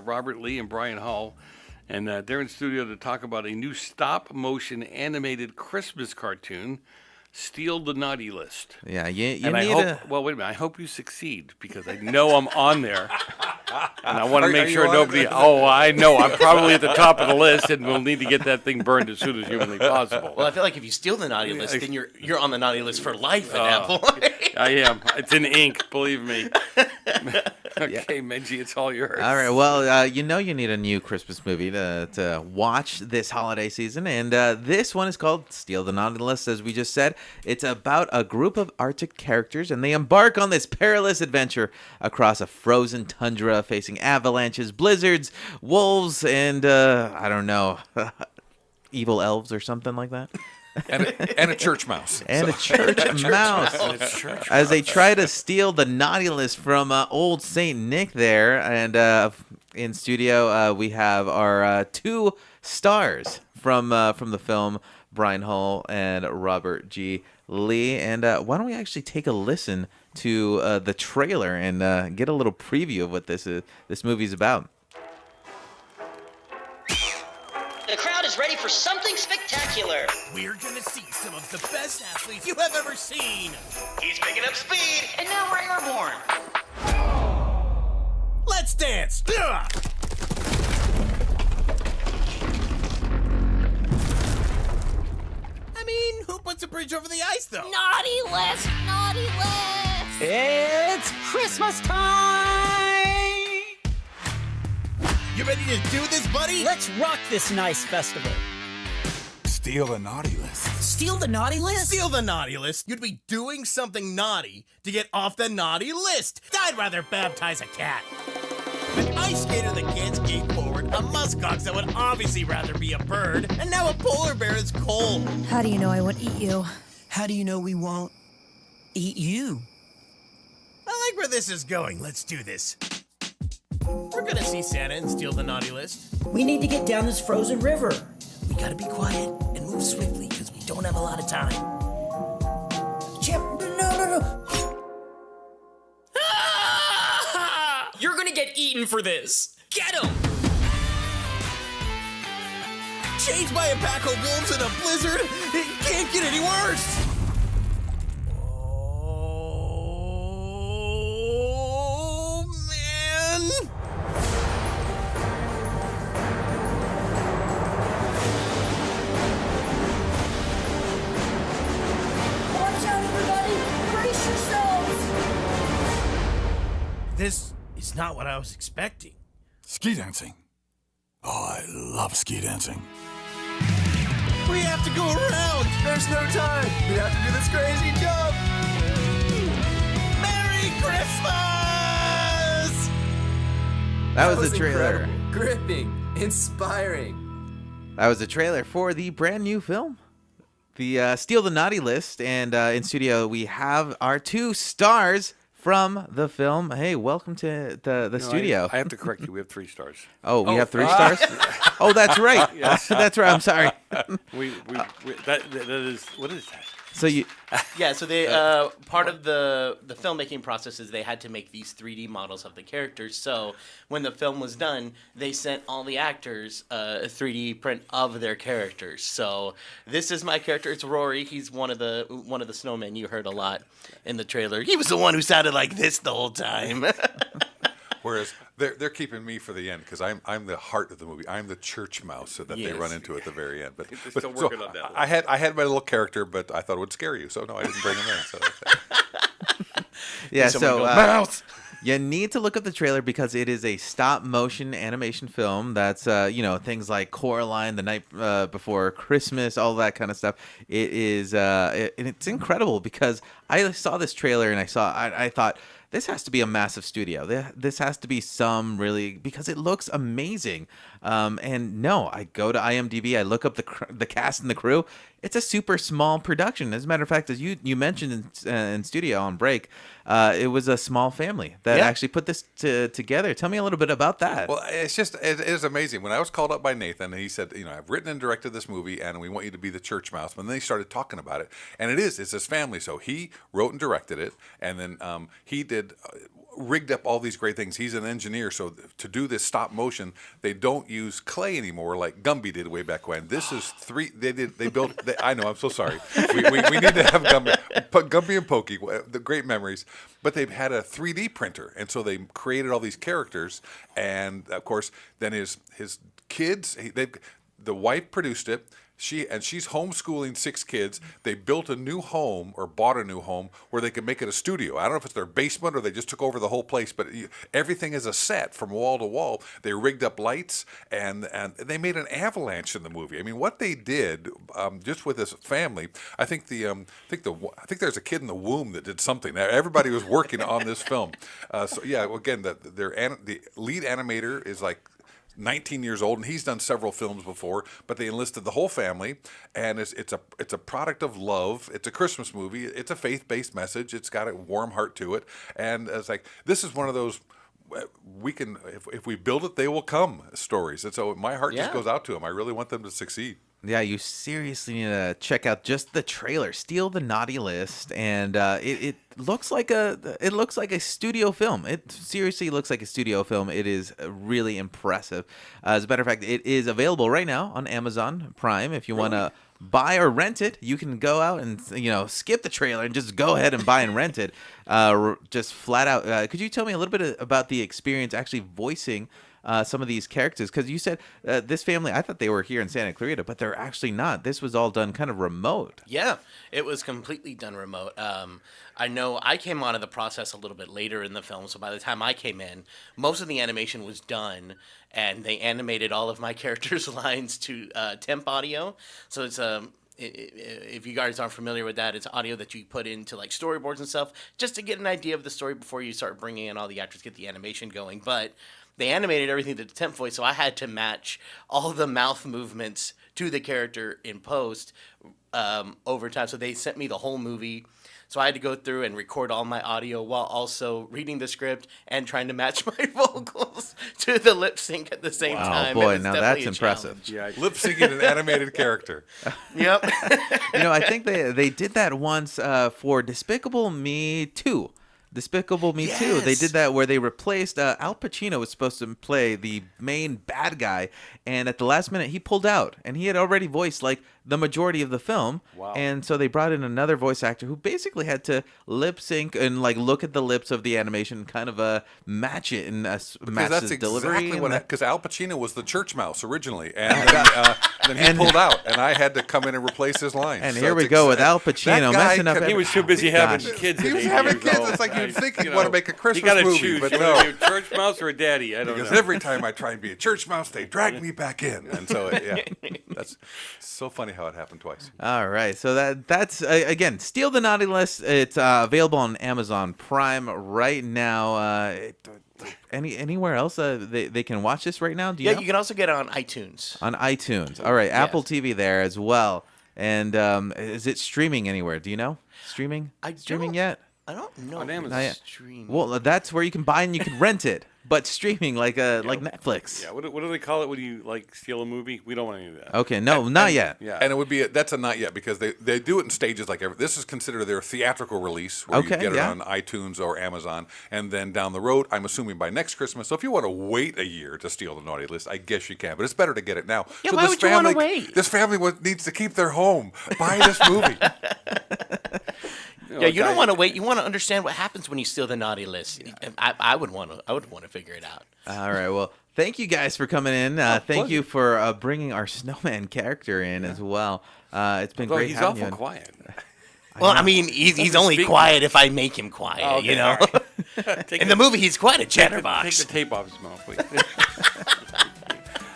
Robert Lee and Brian Hull. And they're in studio to talk about a new stop-motion animated Christmas cartoon, Steal the Naughty List. Yeah, you and need well, wait a minute. I hope you succeed because I know I'm on there. And I want to make sure nobody... Oh, I know. I'm probably at the top of the list, and we'll need to get that thing burned as soon as humanly possible. Well, I feel like if you steal the naughty list, then you're on the naughty list for life at that point. I am. It's in ink, believe me. Okay, Menji, it's all yours. All right. Well, you need a new Christmas movie to watch this holiday season, and this one is called Steal the Naughty List, as we just said. It's about a group of Arctic characters, and they embark on this perilous adventure across a frozen tundra, facing avalanches, blizzards, wolves, and I don't know, evil elves or something like that. And a church mouse. And a church mouse. As they try to steal the naughty list from old Saint Nick there. And in studio, we have our two stars from the film, Brian Hull and Robert G. Lee. And why don't we actually take a listen to the trailer and get a little preview of what this movie's about. The crowd is ready for something spectacular. We're gonna see some of the best athletes you have ever seen. He's picking up speed, and now we're airborne. Let's dance. Ugh! I mean, who puts a bridge over the ice, though? Naughty list, naughty list. It's Christmas time! You ready to do this, buddy? Let's rock this nice festival. Steal the naughty list. Steal the naughty list? Steal the naughty list? You'd be doing something naughty to get off the naughty list. I'd rather baptize a cat. An ice skater that can't skate forward, a muskox that would obviously rather be a bird, and now a polar bear is cold. How do you know I won't eat you? How do you know we won't eat you? I like where this is going. Let's do this. We're gonna see Santa and steal the naughty list. We need to get down this frozen river. We gotta be quiet and move swiftly because we don't have a lot of time. Chip, no. You're gonna get eaten for this. Get him! Chased by a pack of wolves in a blizzard? It can't get any worse! Oh, man! Watch out, everybody! Brace yourselves! This is not what I was expecting. Ski dancing. Oh, I love ski dancing. We have to go around! There's no time! We have to do this crazy jump! Merry Christmas! That was the trailer. Incredible. Gripping. Inspiring. That was the trailer for the brand new film, the Steal the Naughty List. And in studio, we have our two stars from the film. Hey, welcome to the studio. I have to correct you. We have 3 stars. Oh, we have 3 stars? Oh, that's right. Yes. That's right. I'm sorry. That is, what is that? So you... Yeah, so they part of the filmmaking process is they had to make these 3D models of the characters. So when the film was done, they sent all the actors a 3D print of their characters. So this is my character. It's Rory. He's one of the snowmen you heard a lot in the trailer. He was the one who sounded like this the whole time. Whereas they're keeping me for the end because I'm the heart of the movie. I'm the church mouse that they run into at the very end. But still working on that. I had my little character, but I thought it would scare you, so no, I didn't bring him in. So. Yeah, so mouse. You need to look up the trailer because it is a stop-motion animation film. That's things like Coraline, The Night Before Christmas, all that kind of stuff. It is and it's incredible because I saw this trailer and I thought, this has to be a massive studio. This has to be because it looks amazing. And no, I go to IMDb, I look up the cast and the crew. It's a super small production. As a matter of fact, as you mentioned in studio on break, it was a small family that actually put this together. Tell me a little bit about that. Well, it is amazing. When I was called up by Nathan, he said, I've written and directed this movie, and we want you to be the church mouse. But then they started talking about it, and it's his family. So he wrote and directed it, and then he did rigged up all these great things. He's an engineer, so to do this stop motion, they don't use clay anymore like Gumby did way back when. This is They built. I know. I'm so sorry. We need to have Gumby and Pokey, the great memories. But they've had a 3D printer, and so they created all these characters. And of course, then his kids. The wife produced it. She's homeschooling 6 kids. They built a new home or bought a new home where they could make it a studio. I don't know if it's their basement or they just took over the whole place, but everything is a set from wall to wall. They rigged up lights and they made an avalanche in the movie. I mean, what they did just with this family, I think there's a kid in the womb that did something. Everybody was working on this film. So yeah, again, the lead animator is like 19 years old, and he's done several films before, but they enlisted the whole family, and it's a product of love. It's a Christmas movie. It's a faith-based message. It's got a warm heart to it, and it's like, this is one of those we can, if we build it, they will come stories. And so my heart just goes out to them. I really want them to succeed. Yeah, you seriously need to check out just the trailer, Steal the Naughty List, and it looks like a studio film. It seriously looks like a studio film. It is really impressive. As a matter of fact, it is available right now on Amazon Prime. If you want to buy or rent it, you can go out and skip the trailer and just go ahead and buy and rent it. Just flat out. Could you tell me a little bit about the experience actually voicing some of these characters? Because you said this family, I thought they were here in Santa Clarita, but they're actually not. This was all done kind of remote. Yeah, it was completely done remote. I know I came out of the process a little bit later in the film, so by the time I came in, most of the animation was done, and they animated all of my characters' lines to temp audio. So it's if you guys aren't familiar with that, it's audio that you put into like storyboards and stuff, just to get an idea of the story before you start bringing in all the actors, get the animation going. But they animated everything to the temp voice, so I had to match all the mouth movements to the character in post over time. So they sent me the whole movie. So I had to go through and record all my audio while also reading the script and trying to match my vocals to the lip sync at the same time. Oh boy, now that's impressive. Yeah, lip syncing an animated character. Yep. I think they did that once for Despicable Me 2. Despicable Me 2. They did that where they replaced Al Pacino was supposed to play the main bad guy, and at the last minute he pulled out, and he had already voiced like the majority of the film. Wow. And so they brought in another voice actor who basically had to lip sync and like look at the lips of the animation, kind of match it and match that's the delivery. Exactly what, because Al Pacino was the church mouse originally, and then he pulled out, and I had to come in and replace his lines. And here we go with Al Pacino messing up. He was too busy having kids. He was having kids. It's like you'd think he'd want to make a Christmas movie. movie, Choose. but You no. want to be a church mouse or a daddy? I don't know. Because every time I try and be a church mouse, they drag me back in, and so that's so funny how it happened twice. All right, so that's again, Steal the Naughty List. It's available on Amazon Prime right now. Anywhere else they can watch this right now? Do you know? You can also get it on iTunes. On iTunes. All right, Apple TV there as well. And is it streaming anywhere? Do you know? Streaming yet? I don't know. On Amazon. Stream. Well, that's where you can buy and you can rent it. But streaming like Netflix. Yeah, what do they call it when you like steal a movie? We don't want any of that. Okay, no, not yet. Yeah, and it would be that's a not yet because they do it in stages. Like this is considered their theatrical release where you get it on iTunes or Amazon, and then down the road, I'm assuming by next Christmas. So if you want to wait a year to steal the Naughty List, I guess you can. But it's better to get it now. Yeah, so why would you want to wait? This family needs to keep their home. Buy this movie. Yeah, you don't want to wait. You want to understand what happens when you steal the Naughty List. I would want to figure it out. All right. Well, thank you guys for coming in. Thank you for bringing our snowman character in as well. It's been great. He's having awful you. quiet. Well, I mean, he's only quiet if I make him quiet. Oh, okay, you know. all right. In the movie, he's quite a chatterbox. Take the tape off his mouth, please.